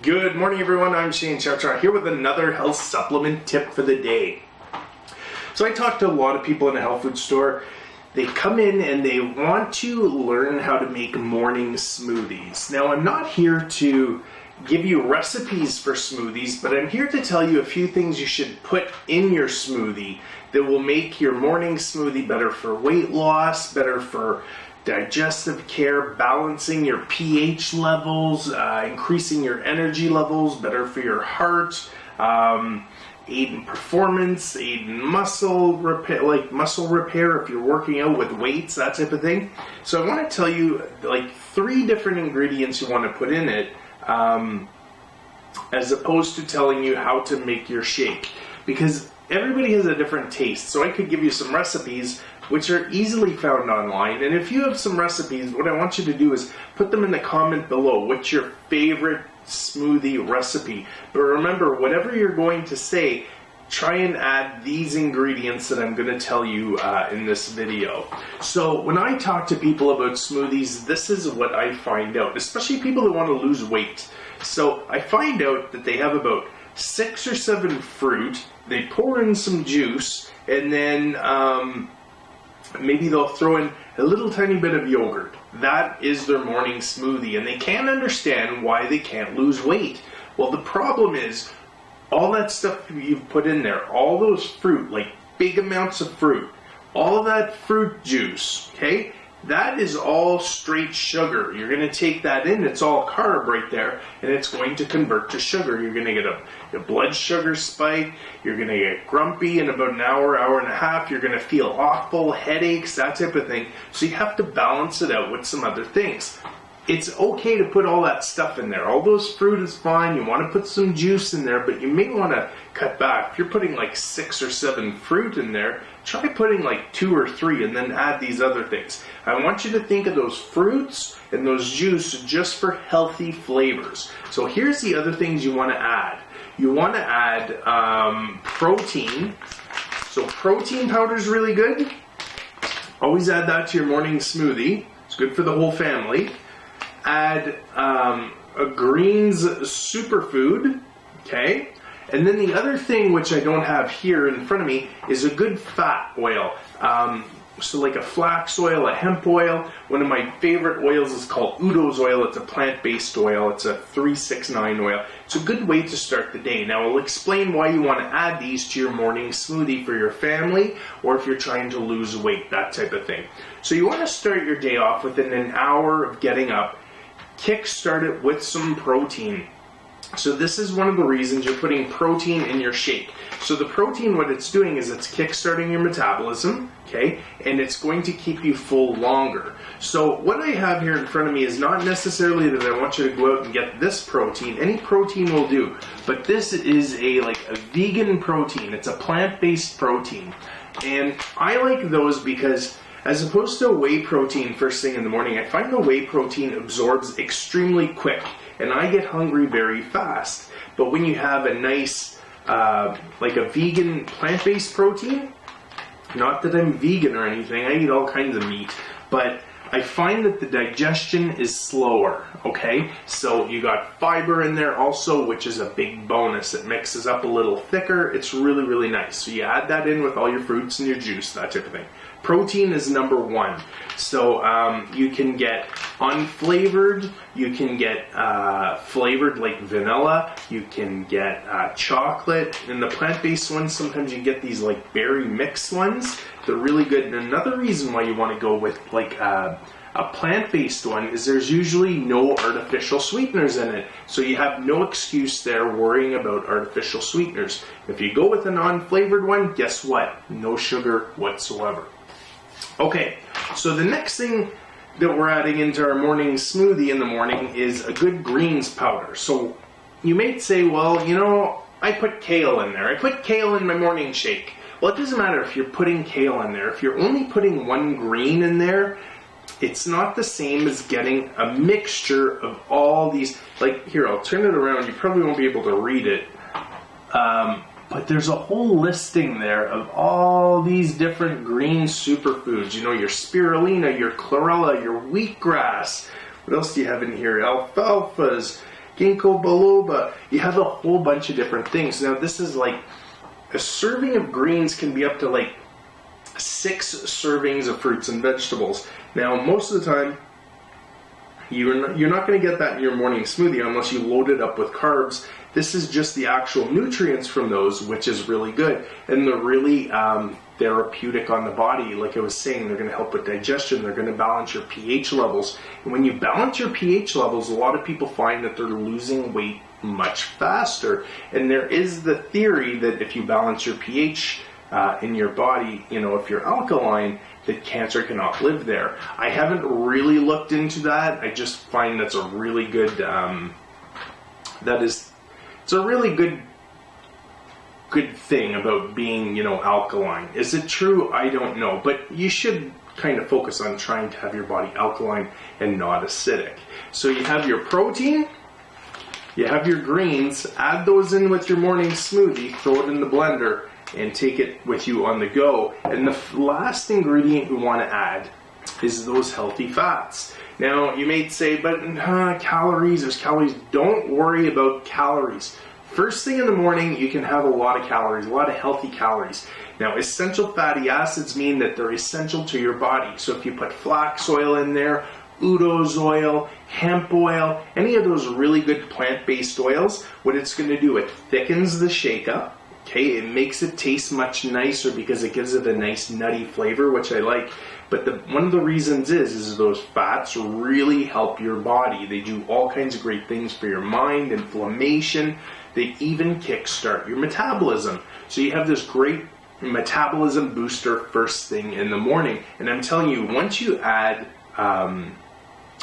Good morning, everyone. I'm Shane Chachar here with another health supplement tip for the day. So I talked to a lot of people in a health food store. They come in and they want to learn how to make morning smoothies. Now, I'm not here to give you recipes for smoothies, but I'm here to tell you a few things you should put in your smoothie that will make your morning smoothie better for weight loss, better for digestive care, balancing your pH levels, increasing your energy levels, better for your heart, aid in performance, aid in muscle repair, like muscle repair if you're working out with weights, that type of thing. So I want to tell you like 3 different ingredients you want to put in it, as opposed to telling you how to make your shake, because everybody has a different taste. So I could give you some recipes which are easily found online, and if you have some recipes, what I want you to do is put them in the comment below. What's your favorite smoothie recipe? But remember, whatever you're going to say, try and add these ingredients that I'm going to tell you in this video. So when I talk to people about smoothies, this is what I find out, especially people that want to lose weight. So I find out that they have about 6 or 7 fruit, they pour in some juice, and then maybe they'll throw in a little tiny bit of yogurt. That is their morning smoothie, and they can't understand why they can't lose weight. Well, the problem is all that stuff you've put in there, all those fruit, like big amounts of fruit, all of that fruit juice, okay, that is all straight sugar. You're going to take that in, it's all carb right there, and it's going to convert to sugar. You're going to get a blood sugar spike, you're going to get grumpy in about an hour, hour and a half, you're going to feel awful, headaches, that type of thing. So you have to balance it out with some other things. It's okay to put all that stuff in there. All those fruit is fine. You want to put some juice in there, but you may want to cut back. If you're putting like 6 or 7 fruit in there, try putting like 2 or 3 and then add these other things. I want you to think of those fruits and those juice just for healthy flavors. So here's the other things you want to add. You want to add protein. So protein powder is really good. Always add that to your morning smoothie. It's good for the whole family. Add a greens superfood, okay? And then the other thing, which I don't have here in front of me, is a good fat oil. So like a flax oil, a hemp oil. One of my favorite oils is called Udo's oil. It's a plant-based oil. It's a 369 oil. It's a good way to start the day. Now I'll explain why you want to add these to your morning smoothie for your family, or if you're trying to lose weight, that type of thing. So you want to start your day off within an hour of getting up. Kickstart it with some protein. So this is one of the reasons you're putting protein in your shake. So the protein, what it's doing is it's kickstarting your metabolism, okay, and it's going to keep you full longer. So what I have here in front of me is not necessarily that I want you to go out and get this protein. Any protein will do, but this is a vegan protein. It's a plant-based protein, and I like those because as opposed to whey protein first thing in the morning, I find the whey protein absorbs extremely quick, and I get hungry very fast. But when you have a nice, like a vegan plant-based protein, not that I'm vegan or anything, I eat all kinds of meat, but I find that the digestion is slower, okay? So you got fiber in there also, which is a big bonus. It mixes up a little thicker. It's really, really nice. So you add that in with all your fruits and your juice, that type of thing. Protein is number 1. So you can get unflavored, you can get flavored like vanilla, you can get chocolate, and the plant-based ones, sometimes you get these like berry mixed ones. They're really good. And another reason why you want to go with like a plant-based one is there's usually no artificial sweeteners in it. So you have no excuse there worrying about artificial sweeteners. If you go with a non-flavored one, guess what? No sugar whatsoever. Okay, so the next thing that we're adding into our morning smoothie in the morning is a good greens powder. So you may say, well, you know, I put kale in there. I put kale in my morning shake. Well, it doesn't matter if you're putting kale in there. If you're only putting one green in there, it's not the same as getting a mixture of all these. Like, here, I'll turn it around. You probably won't be able to read it. But there's a whole listing there of all these different green superfoods. You know, your spirulina, your chlorella, your wheatgrass. What else do you have in here? Alfalfas, ginkgo biloba. You have a whole bunch of different things. Now this is like, a serving of greens can be up to like 6 servings of fruits and vegetables. Now most of the time, you're not going to get that in your morning smoothie unless you load it up with carbs. This is just the actual nutrients from those, which is really good. And they're really therapeutic on the body. Like I was saying, they're going to help with digestion. They're going to balance your pH levels. And when you balance your pH levels, a lot of people find that they're losing weight much faster. And there is the theory that if you balance your pH in your body, if you're alkaline, that cancer cannot live there. I haven't really looked into that. I just find that's a really good, it's a really good thing about being, alkaline. Is it true? I don't know. But you should kind of focus on trying to have your body alkaline and not acidic. So you have your protein, you have your greens, add those in with your morning smoothie, throw it in the blender, and take it with you on the go. And the last ingredient you want to add is those healthy fats. Now, you may say, but calories, there's calories. Don't worry about calories. First thing in the morning, you can have a lot of calories, a lot of healthy calories. Now, essential fatty acids mean that they're essential to your body. So if you put flax oil in there, Udo's oil, hemp oil, any of those really good plant-based oils, what it's going to do, it thickens the shake-up. Okay, it makes it taste much nicer because it gives it a nice nutty flavor, which I like. But one of the reasons is those fats really help your body. They do all kinds of great things for your mind, inflammation. They even kickstart your metabolism. So you have this great metabolism booster first thing in the morning. And I'm telling you, once you add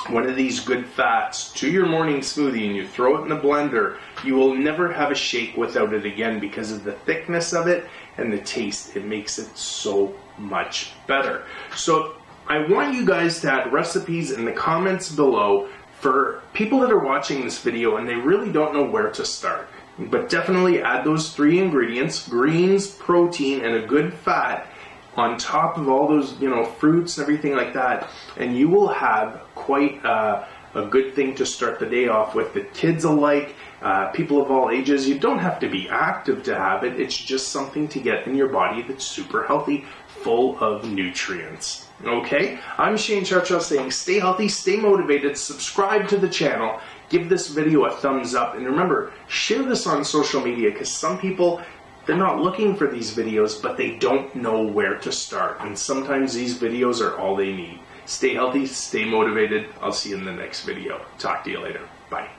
one of these good fats to your morning smoothie and you throw it in the blender, you will never have a shake without it again because of the thickness of it and the taste. It makes it so much better. So I want you guys to add recipes in the comments below for people that are watching this video and they really don't know where to start. But definitely add those 3 ingredients, greens, protein, and a good fat on top of all those, fruits and everything like that, and you will have quite a good thing to start the day off with. The kids alike, people of all ages. You don't have to be active to have it. It's just something to get in your body that's super healthy, full of nutrients. Okay? I'm Shane Churchill saying stay healthy, stay motivated, subscribe to the channel, give this video a thumbs up, and remember, share this on social media because some people, they're not looking for these videos, but they don't know where to start. And sometimes these videos are all they need. Stay healthy, stay motivated. I'll see you in the next video. Talk to you later. Bye.